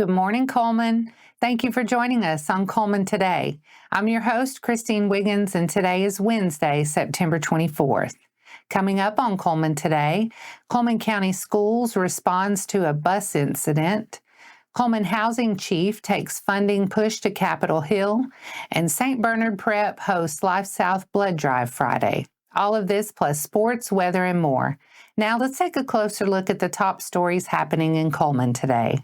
Good morning, Cullman. Thank you for joining us on Cullman Today. I'm your host, Christine Wiggins, and today is Wednesday, September 24th. Coming up on Cullman Today, Cullman County Schools responds to a bus incident, Cullman Housing Chief takes funding push to Capitol Hill, and St. Bernard Prep hosts Life South Blood Drive Friday. All of this plus sports, weather, and more. Now let's take a closer look at the top stories happening in Cullman today.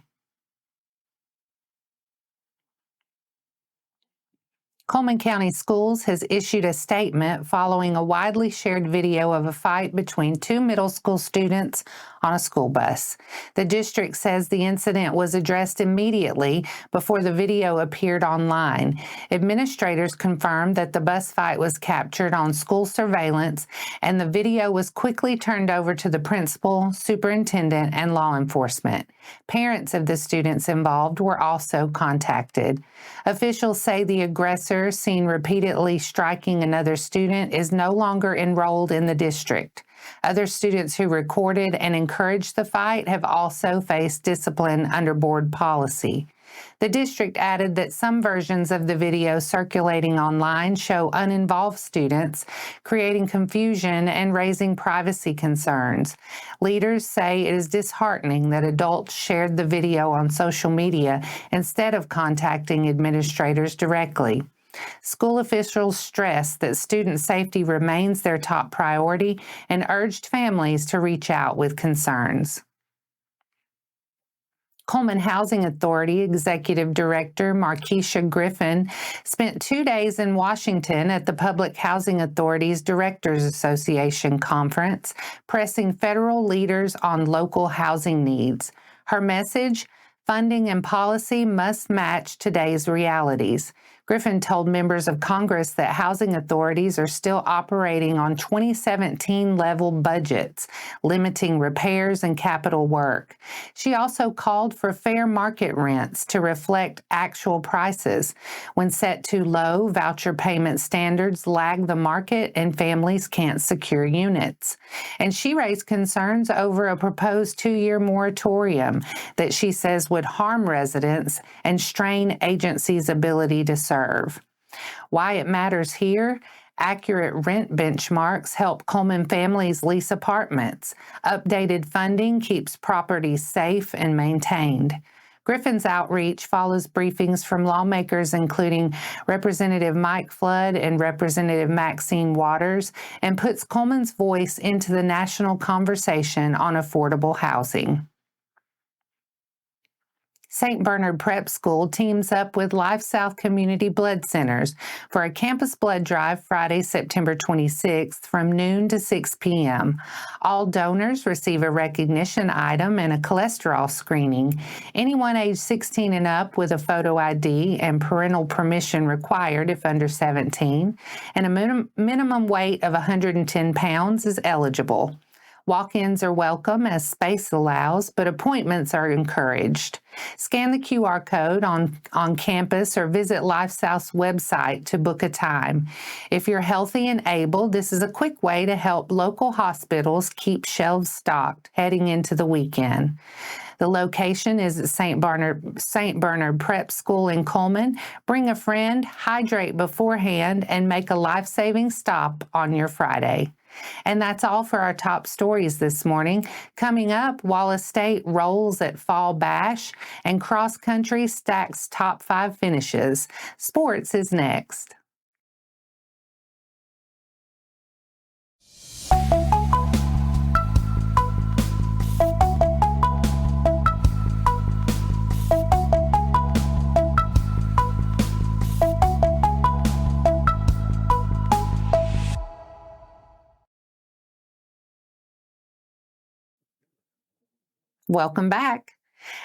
Cullman County Schools has issued a statement following a widely shared video of a fight between two middle school students on a school bus. The district says the incident was addressed immediately before the video appeared online. Administrators confirmed that the bus fight was captured on school surveillance, and the video was quickly turned over to the principal, superintendent, and law enforcement. Parents of the students involved were also contacted. Officials say the aggressor, seen repeatedly striking another student, is no longer enrolled in the district. Other students who recorded and encouraged the fight have also faced discipline under board policy. The district added that some versions of the video circulating online show uninvolved students, creating confusion and raising privacy concerns. Leaders say it is disheartening that adults shared the video on social media instead of contacting administrators directly. School officials stressed that student safety remains their top priority and urged families to reach out with concerns. Cullman Housing Authority Executive Director Marquisha Griffin spent 2 days in Washington at the Public Housing Authority's Directors Association conference, pressing federal leaders on local housing needs. Her message: funding and policy must match today's realities. Griffin told members of Congress that housing authorities are still operating on 2017 level budgets, limiting repairs and capital work. She also called for fair market rents to reflect actual prices. When set too low, voucher payment standards lag the market and families can't secure units. And she raised concerns over a proposed 2-year moratorium that she says would harm residents and strain agencies' ability to serve. Why it matters here: accurate rent benchmarks help Cullman families lease apartments. Updated funding keeps properties safe and maintained. Griffin's outreach follows briefings from lawmakers including Representative Mike Flood and Representative Maxine Waters, and puts Cullman's voice into the national conversation on affordable housing. St. Bernard Prep School teams up with Life South Community Blood Centers for a campus blood drive Friday, September 26th from noon to 6 p.m. All donors receive a recognition item and a cholesterol screening. Anyone age 16 and up with a photo ID and parental permission required if under 17, and a minimum weight of 110 pounds is eligible. Walk-ins are welcome as space allows, but appointments are encouraged. Scan the QR code on campus or visit Life South's website to book a time. If you're healthy and able, this is a quick way to help local hospitals keep shelves stocked heading into the weekend. The location is at St. Bernard Prep School in Cullman. Bring a friend, hydrate beforehand, and make a life-saving stop on your Friday. And that's all for our top stories this morning. Coming up, Wallace State rolls at Fall Bash, and cross country stacks top 5 finishes. Sports is next. Welcome back.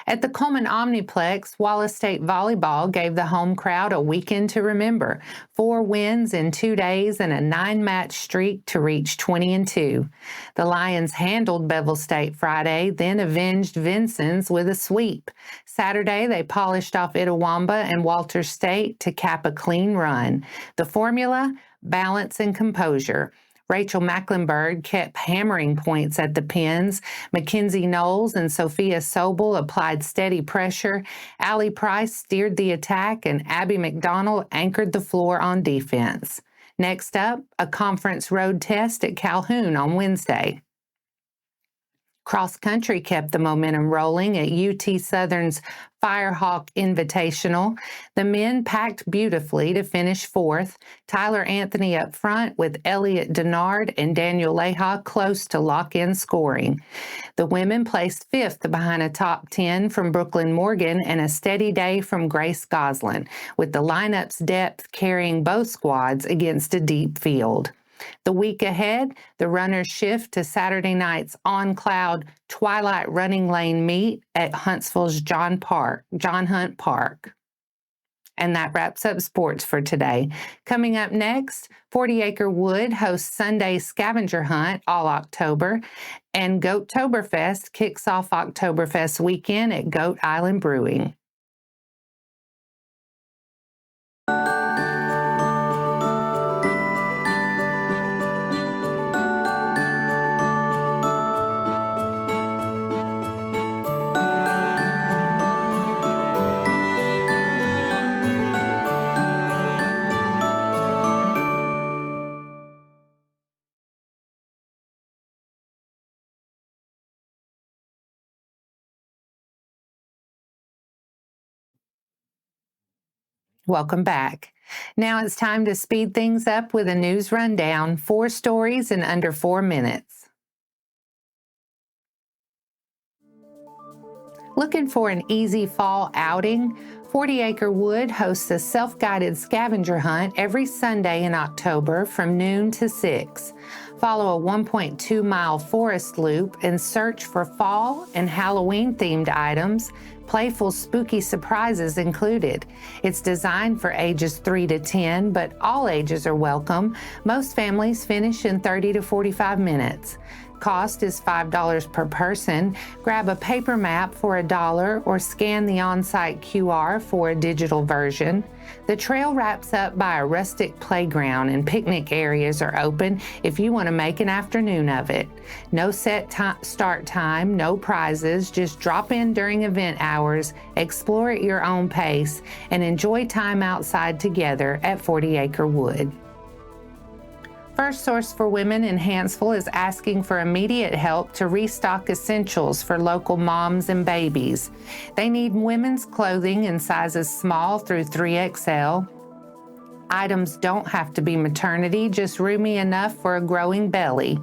At the Cullman Omniplex, Wallace State volleyball gave the home crowd a weekend to remember. 4 wins in 2 days and a 9-match streak to reach 20-2. The Lions handled Bevel State Friday, then avenged Vincennes with a sweep. Saturday, they polished off Itawamba and Walters State to cap a clean run. The formula: balance and composure. Rachel Mecklenburg kept hammering points at the pins. Mackenzie Knowles and Sophia Sobel applied steady pressure. Allie Price steered the attack, and Abby McDonald anchored the floor on defense. Next up, a conference road test at Calhoun on Wednesday. Cross country kept the momentum rolling at UT Southern's Firehawk Invitational. The men packed beautifully to finish fourth. Tyler Anthony up front with Elliot Denard and Daniel Leha close to lock-in scoring. The women placed fifth behind a top 10 from Brooklyn Morgan and a steady day from Grace Goslin, with the lineup's depth carrying both squads against a deep field. The week ahead, the runners shift to Saturday night's CLOUD Twilight Runninglane meet at Huntsville's John Hunt Park. And that wraps up sports for today. Coming up next, 40 Acre Wood hosts Sunday's scavenger hunt all October, and Goattoberfest kicks off Oktoberfest weekend at Goat Island Brewing. Welcome back. Now it's time to speed things up with a news rundown, 4 stories in under 4 minutes. Looking for an easy fall outing? 40 Acre Wood hosts a self-guided scavenger hunt every Sunday in October from noon to 6. Follow a 1.2-mile forest loop and search for fall and Halloween-themed items, playful spooky surprises included. It's designed for ages 3 to 10, but all ages are welcome. Most families finish in 30 to 45 minutes. Cost is $5 per person. Grab a paper map for $1 or scan the on-site QR for a digital version. The trail wraps up by a rustic playground, and picnic areas are open if you want to make an afternoon of it. No set start time, no prizes, just drop in during event hours, explore at your own pace, and enjoy time outside together at 40 Acre Wood. First Source for Women in Hanceville is asking for immediate help to restock essentials for local moms and babies. They need women's clothing in sizes small through 3XL. Items don't have to be maternity, just roomy enough for a growing belly.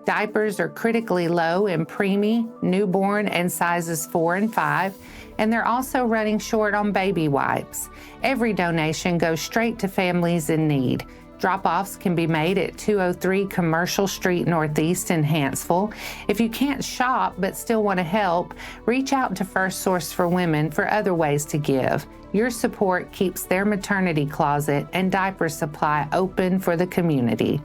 Diapers are critically low in preemie, newborn, and sizes 4 and 5, and they're also running short on baby wipes. Every donation goes straight to families in need. Drop-offs can be made at 203 Commercial Street Northeast in Hanceville. If you can't shop but still want to help, reach out to First Source for Women for other ways to give. Your support keeps their maternity closet and diaper supply open for the community.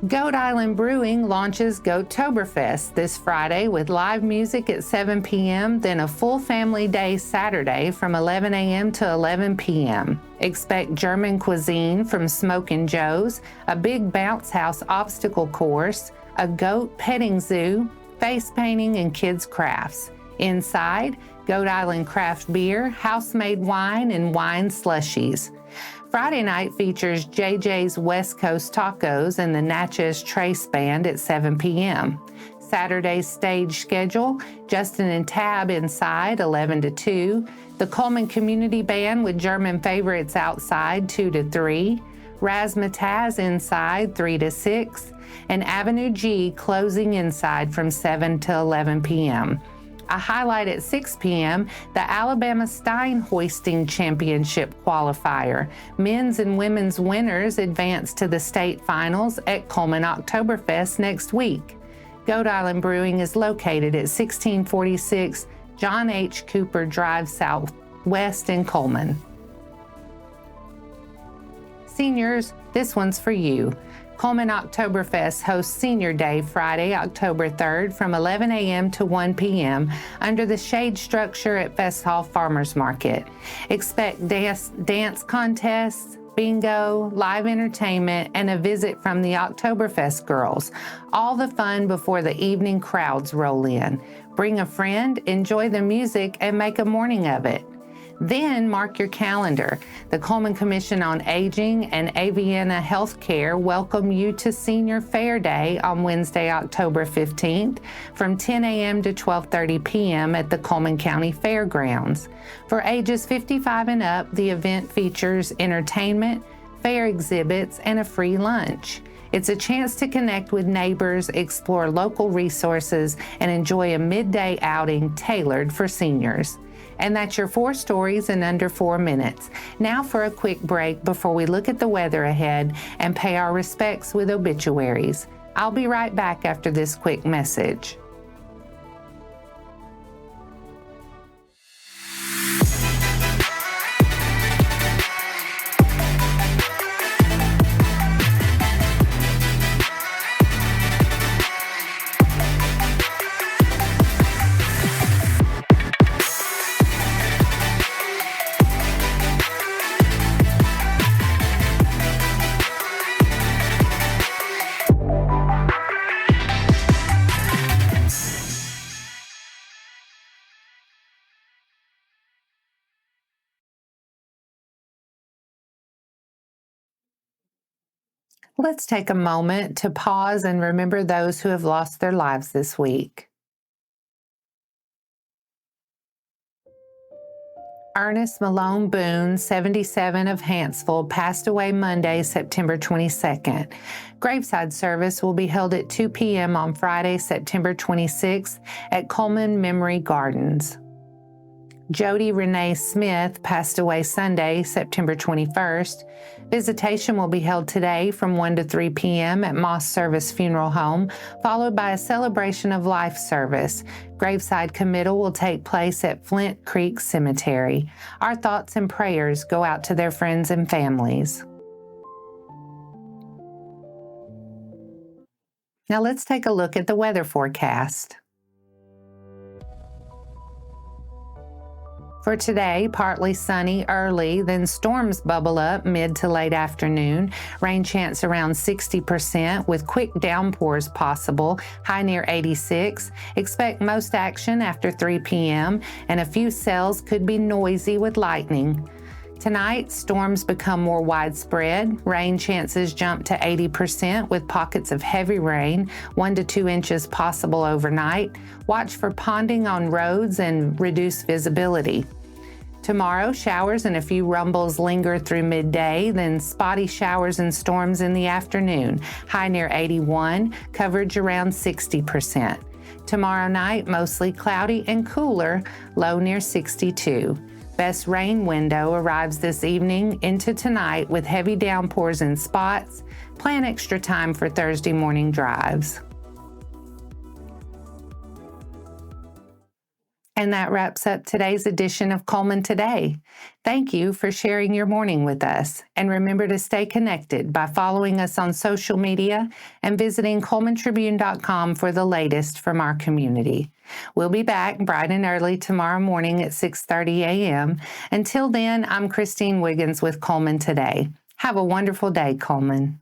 Goat Island Brewing launches Goattoberfest this Friday with live music at 7 p.m., then a full family day Saturday from 11 a.m. to 11 p.m. Expect German cuisine from Smokin' Joe's, a big bounce house obstacle course, a goat petting zoo, face painting, and kids' crafts. Inside, Goat Island craft beer, house-made wine, and wine slushies. Friday night features JJ's West Coast Tacos and the Natchez Trace Band at 7 p.m. Saturday's stage schedule, Justin and Tab inside, 11 to 2. The Cullman Community Band with German favorites outside, 2 to 3. Razzmatazz inside, 3 to 6. And Avenue G closing inside from 7 to 11 p.m. A highlight at 6 p.m., the Alabama Stein Hoisting Championship qualifier. Men's and women's winners advance to the state finals at Cullman Oktoberfest next week. Goat Island Brewing is located at 1646 John H. Cooper Drive Southwest in Cullman. Seniors, this one's for you. Cullman Oktoberfest hosts Senior Day Friday, October 3rd from 11 a.m. to 1 p.m. under the shade structure at Fest Hall Farmers Market. Expect dance contests, bingo, live entertainment, and a visit from the Oktoberfest girls. All the fun before the evening crowds roll in. Bring a friend, enjoy the music, and make a morning of it. Then mark your calendar. The Cullman Commission on Aging and Aviana Healthcare welcome you to Senior Fair Day on Wednesday, October 15th from 10 a.m. to 12:30 p.m. at the Cullman County Fairgrounds. For ages 55 and up, the event features entertainment, fair exhibits, and a free lunch. It's a chance to connect with neighbors, explore local resources, and enjoy a midday outing tailored for seniors. And that's your 4 stories in under 4 minutes. Now for a quick break before we look at the weather ahead and pay our respects with obituaries. I'll be right back after this quick message. Let's take a moment to pause and remember those who have lost their lives this week. Ernest Malone Boone, 77, of Hanceville, passed away Monday, September 22nd. Graveside service will be held at 2 p.m. on Friday, September 26th at Cullman Memory Gardens. Jody Renee Smith passed away Sunday, September 21st. Visitation will be held today from 1 to 3 p.m. at Moss Service Funeral Home, followed by a celebration of life service. Graveside committal will take place at Flint Creek Cemetery. Our thoughts and prayers go out to their friends and families. Now let's take a look at the weather forecast. For today, partly sunny early, then storms bubble up mid to late afternoon. Rain chance around 60% with quick downpours possible, high near 86. Expect most action after 3 p.m. and a few cells could be noisy with lightning. Tonight, storms become more widespread. Rain chances jump to 80% with pockets of heavy rain, 1 to 2 inches possible overnight. Watch for ponding on roads and reduced visibility. Tomorrow, showers and a few rumbles linger through midday, then spotty showers and storms in the afternoon, high near 81, coverage around 60%. Tomorrow night, mostly cloudy and cooler, low near 62. Best rain window arrives this evening into tonight with heavy downpours in spots. Plan extra time for Thursday morning drives. And that wraps up today's edition of Cullman Today. Thank you for sharing your morning with us. And remember to stay connected by following us on social media and visiting CullmanTribune.com for the latest from our community. We'll be back bright and early tomorrow morning at 6:30 a.m. Until then, I'm Christine Wiggins with Cullman Today. Have a wonderful day, Cullman.